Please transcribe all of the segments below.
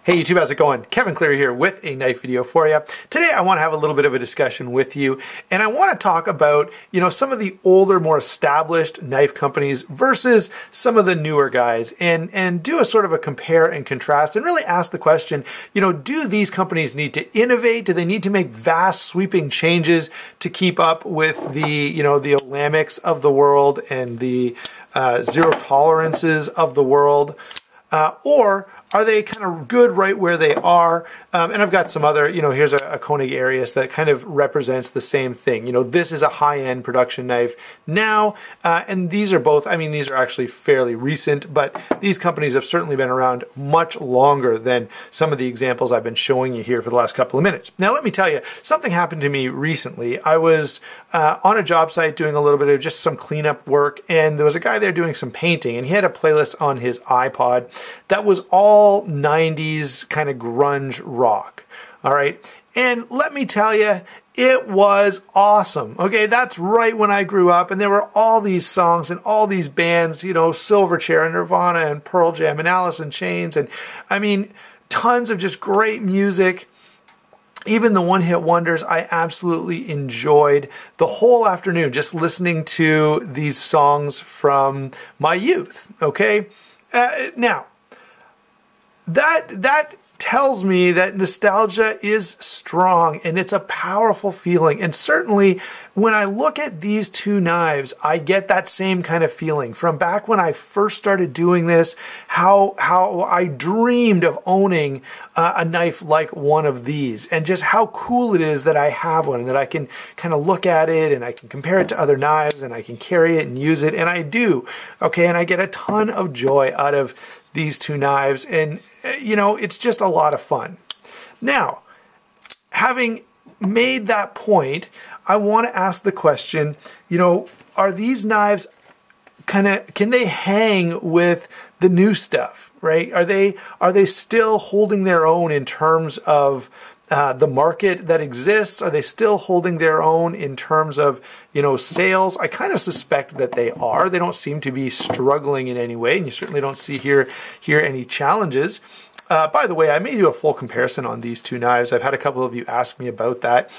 Hey YouTube, how's it going? Kevin Cleary here with a knife video for you. Today I want to have a little bit of a discussion with you, and I want to talk about, some of the older, more established knife companies versus some of the newer guys, and do a sort of a compare and contrast and really ask the question, do these companies need to innovate? Do they need to make vast sweeping changes to keep up with the Olamics of the world and the zero tolerances of the world? Or are they kind of good right where they are? And I've got some other, here's a Koenig Arius that kind of represents the same thing. This is a high-end production knife now, and these are both, these are actually fairly recent, but these companies have certainly been around much longer than some of the examples I've been showing you here for the last couple of minutes. Now, let me tell you, something happened to me recently. I was on a job site doing a little bit of just some cleanup work, and there was a guy there doing some painting, and he had a playlist on his iPod that was all 90s kind of grunge rock. All right. And let me tell you, it was awesome. Okay. That's right when I grew up, and there were all these songs and all these bands, Silverchair and Nirvana and Pearl Jam and Alice in Chains. And tons of just great music. Even the one-hit wonders, I absolutely enjoyed the whole afternoon just listening to these songs from my youth. Okay. Now, that tells me that nostalgia is strong and it's a powerful feeling. And certainly when I look at these two knives, I get that same kind of feeling from back when I first started doing this, how I dreamed of owning a knife like one of these, and just how cool it is that I have one and that I can kind of look at it and I can compare it to other knives and I can carry it and use it. And I do. Okay. And I get a ton of joy out of these two knives, and it's just a lot of fun. Now, having made that point, I want to ask the question, are these knives can they hang with the new stuff, right? Are they still holding their own in terms of the market that exists? Are they still holding their own in terms of, sales? I kind of suspect that they are. They don't seem to be struggling in any way, and you certainly don't see here any challenges. By the way, I may do a full comparison on these two knives. I've had a couple of you ask me about that.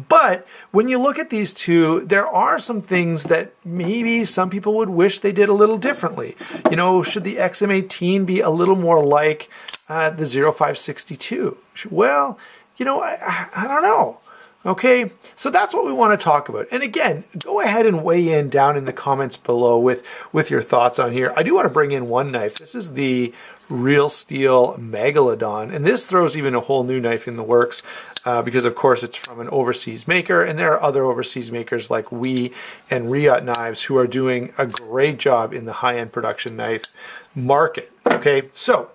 But when you look at these two, there are some things that maybe some people would wish they did a little differently. Should the XM18 be a little more like the 0562? Well, I don't know. Okay, so that's what we want to talk about. And again, go ahead and weigh in down in the comments below with your thoughts on here. I do want to bring in one knife. This is the Real Steel Megalodon, and this throws even a whole new knife in the works because, of course, it's from an overseas maker, and there are other overseas makers like We and Riot Knives who are doing a great job in the high-end production knife market. Okay, so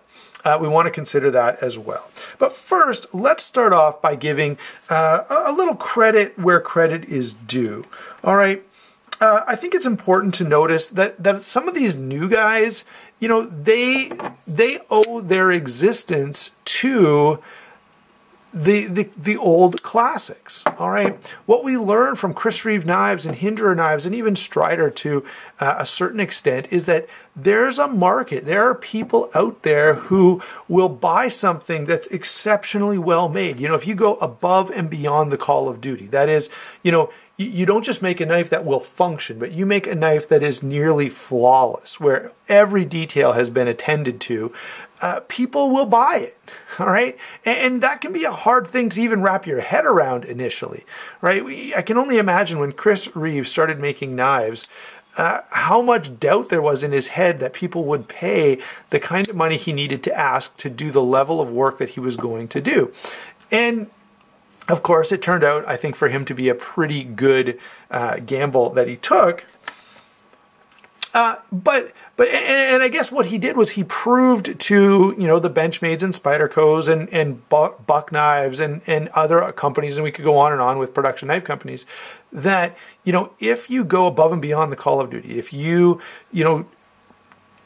we want to consider that as well. But first, let's start off by giving a little credit where credit is due. All right. I think it's important to notice that some of these new guys, they owe their existence to the old classics. All right. What we learned from Chris Reeve knives and Hinderer knives and even Strider to a certain extent is that there's a market. There are people out there who will buy something that's exceptionally well made. If you go above and beyond the call of duty, that is, you don't just make a knife that will function, but you make a knife that is nearly flawless, where every detail has been attended to. People will buy it, all right? And that can be a hard thing to even wrap your head around initially, right? I can only imagine when Chris Reeve started making knives, how much doubt there was in his head that people would pay the kind of money he needed to ask to do the level of work that he was going to do. And of course, it turned out, I think, for him to be a pretty good gamble that he took. But I guess what he did was he proved to, the Benchmades and Spydercos and Buck Knives and other companies, and we could go on with production knife companies, that, if you go above and beyond the call of duty, if you,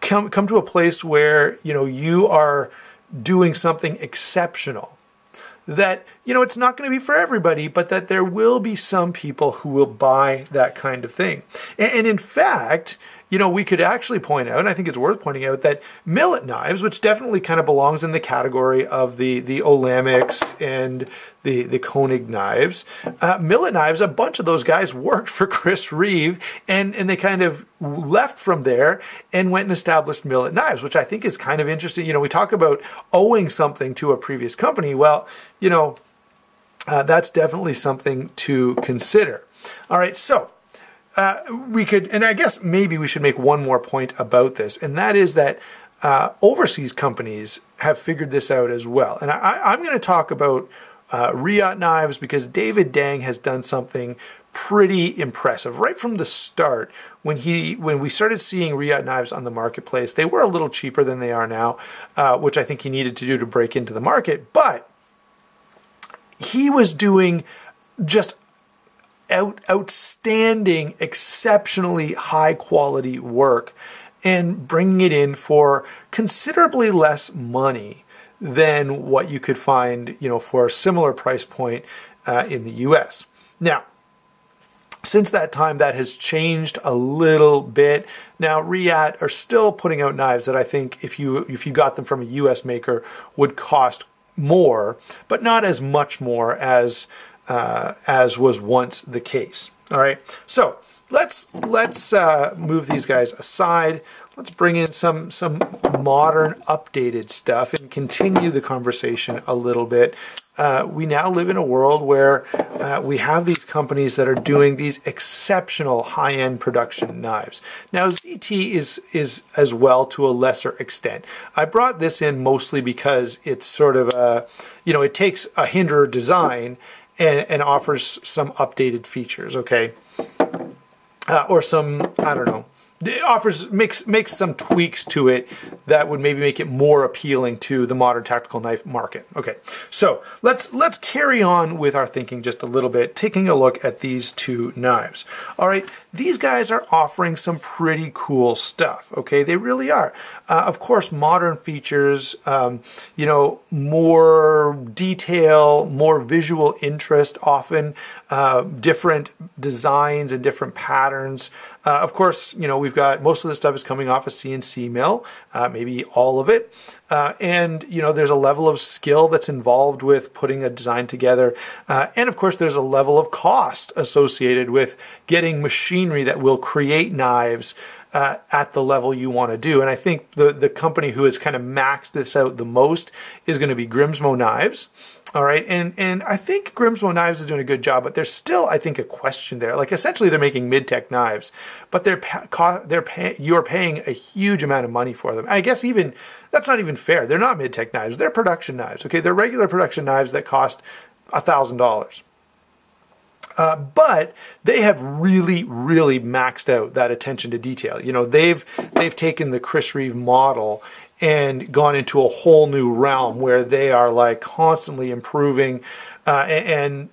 come to a place where, you are doing something exceptional, that, it's not going to be for everybody, but that there will be some people who will buy that kind of thing. And in fact, we could actually point out, and I think it's worth pointing out, that millet knives, which definitely kind of belongs in the category of the Olamics and the Koenig knives, millet knives, a bunch of those guys worked for Chris Reeve, and they kind of left from there and went and established millet knives, which I think is kind of interesting. We talk about owing something to a previous company. Well, that's definitely something to consider. All right, so we could, and I guess maybe we should make one more point about this, and that is that overseas companies have figured this out as well. And I'm going to talk about Riot knives because David Dang has done something pretty impressive right from the start. When we started seeing Riot knives on the marketplace, they were a little cheaper than they are now, which I think he needed to do to break into the market. But he was doing just outstanding, exceptionally high quality work and bringing it in for considerably less money than what you could find, for a similar price point in the US. Now, since that time, that has changed a little bit. Now, Riot are still putting out knives that I think if you got them from a US maker would cost more, but not as much more as was once the case. All right, so let's move these guys aside. Let's bring in some modern, updated stuff and continue the conversation a little bit. We now live in a world where we have these companies that are doing these exceptional high-end production knives. Now, ZT is as well to a lesser extent. I brought this in mostly because it's sort of it takes a Hinderer design and offers some updated features, okay? Or some, I don't know. It makes some tweaks to it that would maybe make it more appealing to the modern tactical knife market. Okay, so let's carry on with our thinking just a little bit, taking a look at these two knives. All right, these guys are offering some pretty cool stuff. Okay, they really are. Of course, modern features, more detail, more visual interest, often different designs and different patterns. Of course, we've got most of the stuff is coming off a CNC mill, maybe all of it. And there's a level of skill that's involved with putting a design together. And of course, there's a level of cost associated with getting machinery that will create knives at the level you want to do. And I think the company who has kind of maxed this out the most is going to be Grimsmo Knives. All right, and I think Grimsmo Knives is doing a good job, but there's still, I think, a question there. Like, essentially, they're making mid-tech knives, but you're paying a huge amount of money for them. I guess even that's not even fair. They're not mid-tech knives; they're production knives. Okay, they're regular production knives that cost $1,000. But they have really, really maxed out that attention to detail. They've taken the Chris Reeve model and gone into a whole new realm where they are like constantly improving and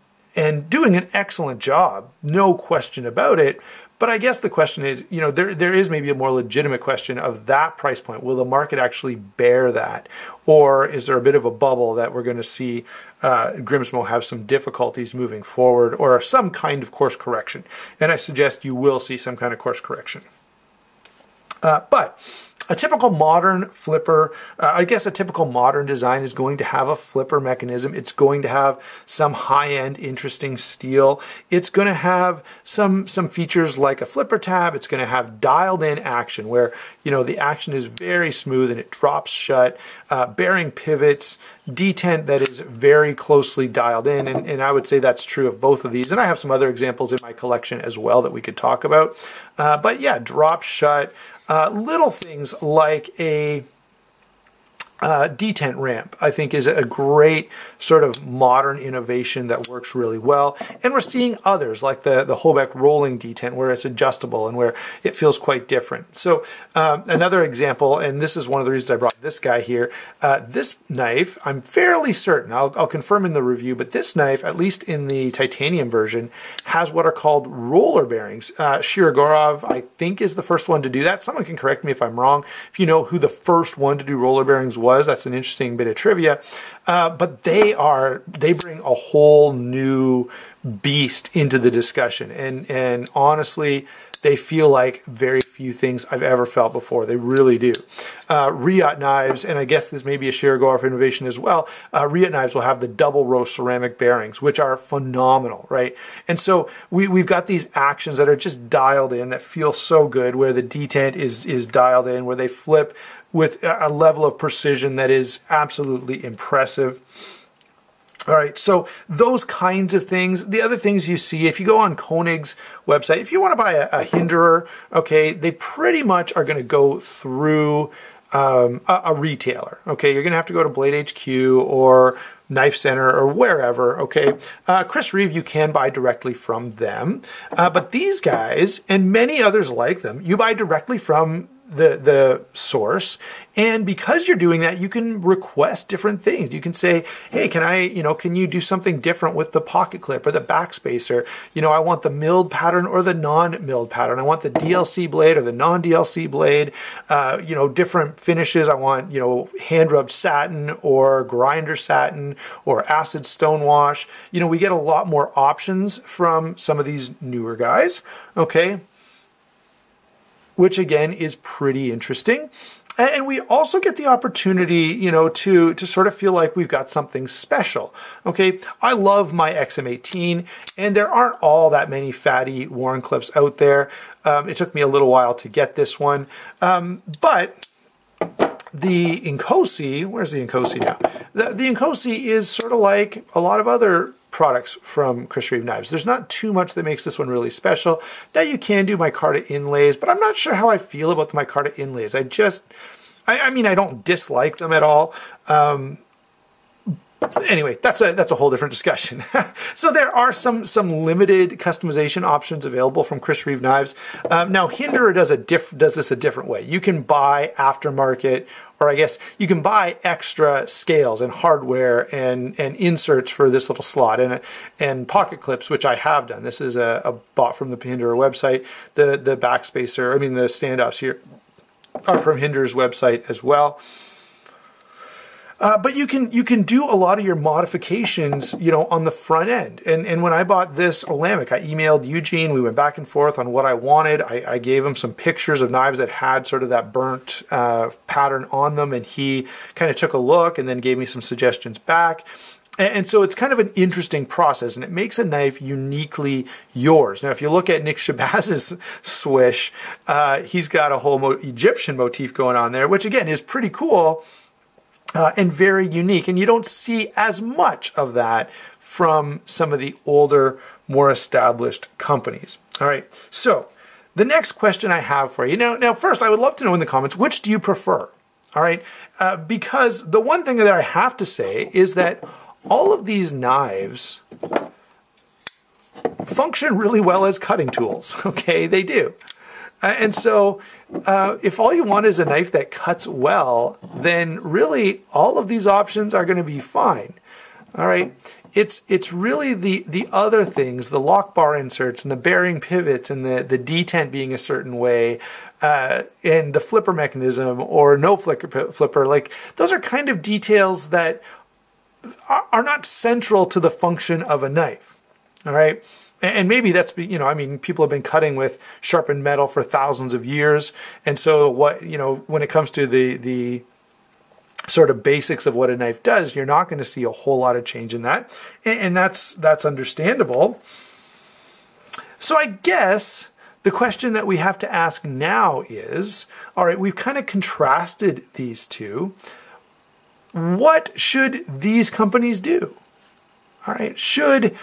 doing an excellent job, no question about it. But I guess the question is, there is maybe a more legitimate question of that price point. Will the market actually bear that? Or is there a bit of a bubble that we're going to see Grimsmo have some difficulties moving forward or some kind of course correction? And I suggest you will see some kind of course correction. But a typical modern flipper, I guess a typical modern design is going to have a flipper mechanism. It's going to have some high-end, interesting steel. It's going to have some features like a flipper tab. It's going to have dialed-in action where, the action is very smooth and it drops shut, bearing pivots, detent that is very closely dialed in, and I would say that's true of both of these. And I have some other examples in my collection as well that we could talk about. But yeah, drop shut. Little things like a detent ramp, I think, is a great sort of modern innovation that works really well. And we're seeing others like the Hobeck rolling detent where it's adjustable and where it feels quite different. So another example, and this is one of the reasons I brought this guy here, this knife, I'm fairly certain, I'll confirm in the review, but this knife, at least in the titanium version, has what are called roller bearings. Shirogorov, I think, is the first one to do that. Someone can correct me if I'm wrong. If you know who the first one to do roller bearings was, that's an interesting bit of trivia. But they bring a whole new beast into the discussion. And honestly, they feel like very few things I've ever felt before. They really do. Riot knives, and I guess this may be a Shergoff innovation as well, Riot knives will have the double row ceramic bearings, which are phenomenal, right? And so we've got these actions that are just dialed in that feel so good, where the detent is dialed in, where they flip with a level of precision that is absolutely impressive. All right, so those kinds of things. The other things you see, if you go on Koenig's website, if you want to buy a Hinderer, okay, they pretty much are going to go through a retailer. Okay, you're going to have to go to Blade HQ or Knife Center or wherever. Okay, Chris Reeve, you can buy directly from them, but these guys and many others like them, you buy directly from the source. And because you're doing that, you can request different things. You can say, hey, can you do something different with the pocket clip or the backspacer? I want the milled pattern or the non-milled pattern. I want the DLC blade or the non-DLC blade, different finishes. I want, hand rubbed satin or grinder satin or acid stonewash. We get a lot more options from some of these newer guys. Okay. Which again is pretty interesting. And we also get the opportunity, to sort of feel like we've got something special. Okay, I love my XM18, and there aren't all that many fatty Warren clips out there. It took me a little while to get this one, but the Inkosi, where's the Inkosi now? The Inkosi is sort of like a lot of other products from Chris Reeve knives. There's not too much that makes this one really special. Now you can do micarta inlays, but I'm not sure how I feel about the micarta inlays. I mean, I don't dislike them at all. Anyway, that's a whole different discussion. So there are some limited customization options available from Chris Reeve knives. Now Hinderer does this a different way. You can buy aftermarket, or I guess you can buy extra scales and hardware and inserts for this little slot and pocket clips, which I have done. This is a bought from the Hinderer website. The backspacer, I mean the standoffs here, are from Hinderer's website as well. But you can do a lot of your modifications, on the front end. And when I bought this Olamic, I emailed Eugene. We went back and forth on what I wanted. I gave him some pictures of knives that had sort of that burnt pattern on them, and he kind of took a look and then gave me some suggestions back. And so it's kind of an interesting process, and it makes a knife uniquely yours. Now, if you look at Nick Shabazz's swish, he's got a whole Egyptian motif going on there, which again is pretty cool. And very unique. And you don't see as much of that from some of the older, more established companies. All right, so the next question I have for you. Now first, I would love to know in the comments, which do you prefer? All right, because the one thing that I have to say is that all of these knives function really well as cutting tools. Okay, they do. And so if all you want is a knife that cuts well, then really all of these options are going to be fine. All right. It's really the other things, the lock bar inserts and the bearing pivots and the detent being a certain way, and the flipper mechanism or no flipper, like those are kind of details that are not central to the function of a knife. All right. And maybe that's, I mean, people have been cutting with sharpened metal for thousands of years. And so when it comes to the sort of basics of what a knife does, you're not going to see a whole lot of change in that. And that's understandable. So I guess the question that we have to ask now is, all right, we've kind of contrasted these two. What should these companies do? All right, should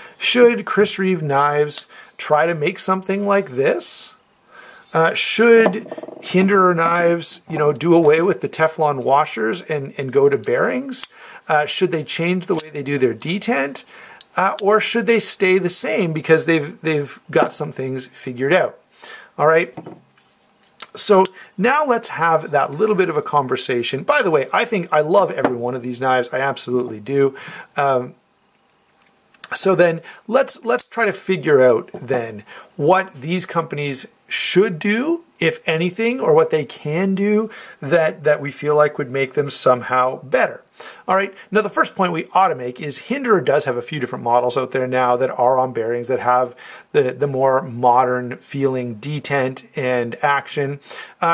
Chris Reeve knives try to make something like this? Should Hinderer knives, do away with the Teflon washers and go to bearings? Should they change the way they do their detent? Or should they stay the same because they've got some things figured out? All right. So now let's have that little bit of a conversation. By the way, I love every one of these knives. I absolutely do. So then let's try to figure out then what these companies should do, if anything, or what they can do that we feel like would make them somehow better. All right, now the first point we ought to make is Hinderer does have a few different models out there now that are on bearings that have the more modern feeling detent and action.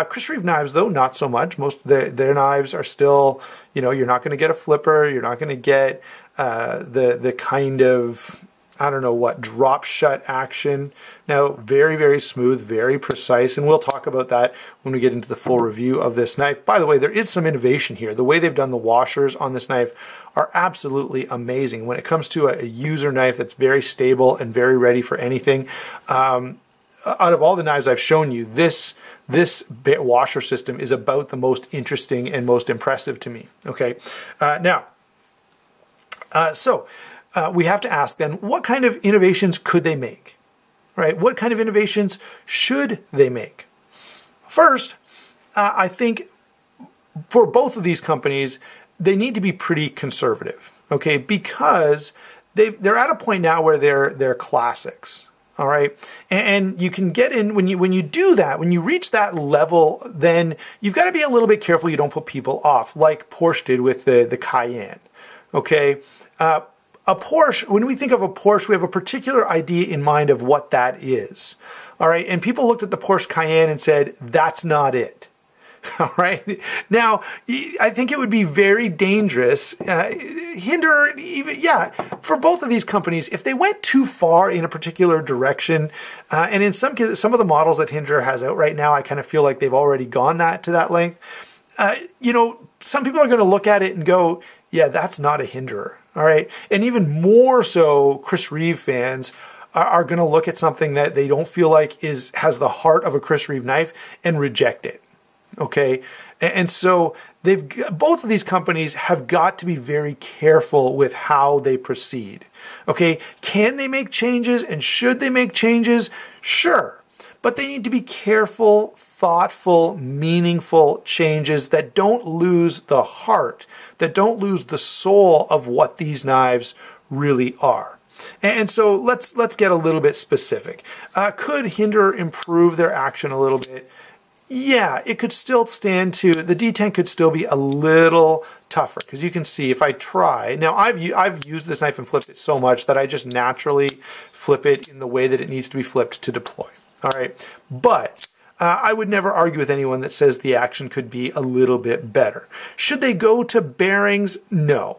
Chris Reeve knives, though, not so much. Most of their knives are still, you know, you're not going to get a flipper, you're not going to get the kind of, I don't know what, drop shut action. Now, very, very smooth, very precise, and we'll talk about that when we get into the full review of this knife. By the way, there is some innovation here. The way they've done the washers on this knife are absolutely amazing. When it comes to a user knife that's very stable and very ready for anything, out of all the knives I've shown you, this washer system is about the most interesting and most impressive to me. Okay, we have to ask then, what kind of innovations could they make, right? What kind of innovations should they make? First, I think for both of these companies, they need to be pretty conservative, okay? Because they're at a point now where they're classics, all right? And you can get in, when you do that, when you reach that level, then you've got to be a little bit careful you don't put people off, like Porsche did with the Cayenne, okay? A Porsche, when we think of a Porsche, we have a particular idea in mind of what that is. All right. And people looked at the Porsche Cayenne and said, that's not it. All right. Now, I think it would be very dangerous. Hinderer, even, yeah, for both of these companies, if they went too far in a particular direction, and in some of the models that Hinderer has out right now, I kind of feel like they've already gone to that length. You know, some people are going to look at it and go, yeah, that's not a Hinderer. All right. And even more so, Chris Reeve fans are going to look at something that they don't feel like has the heart of a Chris Reeve knife and reject it. Okay. And so both of these companies have got to be very careful with how they proceed. Okay. Can they make changes, and should they make changes? Sure. But they need to be careful, thoughtful, meaningful changes that don't lose the heart, that don't lose the soul of what these knives really are. And so let's get a little bit specific. Could Hinderer improve their action a little bit? Yeah, it could still stand to, the detent could still be a little tougher, because you can see if I try, now I've used this knife and flipped it so much that I just naturally flip it in the way that it needs to be flipped to deploy. All right, but I would never argue with anyone that says the action could be a little bit better. Should they go to bearings? No.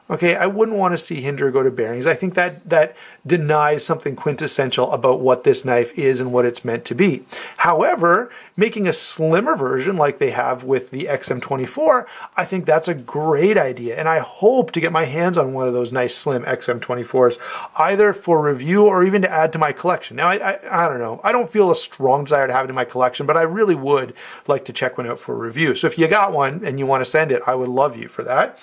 Okay, I wouldn't want to see Hinderer go to bearings. I think that denies something quintessential about what this knife is and what it's meant to be. However, making a slimmer version like they have with the XM24, I think that's a great idea. And I hope to get my hands on one of those nice slim XM24s, either for review or even to add to my collection. Now, I don't know. I don't feel a strong desire to have it in my collection, but I really would like to check one out for review. So if you got one and you want to send it, I would love you for that.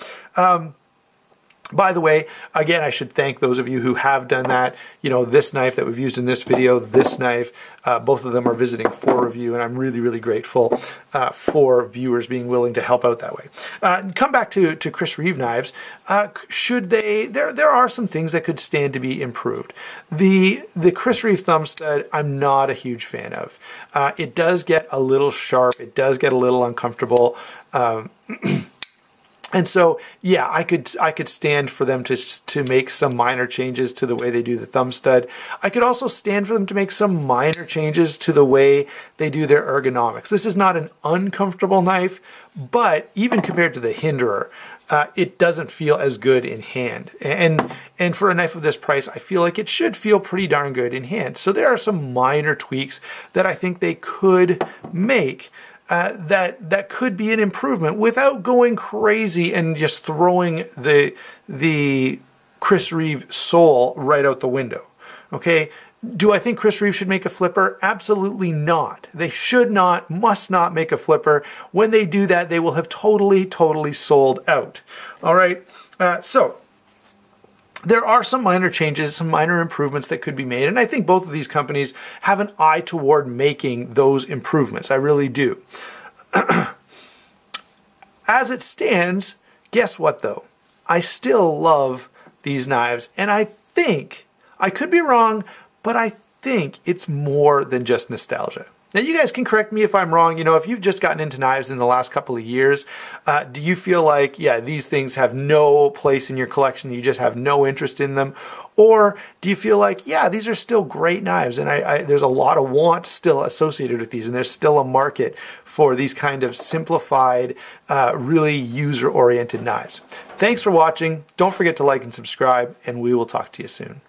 By the way, again, I should thank those of you who have done that. You know, this knife that we've used in this video, this knife, both of them are visiting for review, and I'm really, really grateful for viewers being willing to help out that way. Come back to Chris Reeve knives. Should they, there are some things that could stand to be improved. The Chris Reeve thumb stud, I'm not a huge fan of. It does get a little sharp. It does get a little uncomfortable. And so, yeah, I could stand for them to make some minor changes to the way they do the thumb stud. I could also stand for them to make some minor changes to the way they do their ergonomics. This is not an uncomfortable knife, but even compared to the Hinderer, it doesn't feel as good in hand. And for a knife of this price, I feel like it should feel pretty darn good in hand. So there are some minor tweaks that I think they could make that could be an improvement without going crazy and just throwing the Chris Reeve soul right out the window. Okay, do I think Chris Reeve should make a flipper? Absolutely not. They should not, must not make a flipper. When they do that, they will have totally sold out. All right, so there are some minor changes, some minor improvements that could be made, and I think both of these companies have an eye toward making those improvements. I really do. As it stands, guess what though? I still love these knives, and I think, I could be wrong, but I think it's more than just nostalgia. Now, you guys can correct me if I'm wrong. You know, if you've just gotten into knives in the last couple of years, do you feel like, yeah, these things have no place in your collection, you just have no interest in them? Or do you feel like, yeah, these are still great knives, and there's a lot of want still associated with these, and there's still a market for these kind of simplified, really user-oriented knives? Thanks for watching. Don't forget to like and subscribe, and we will talk to you soon.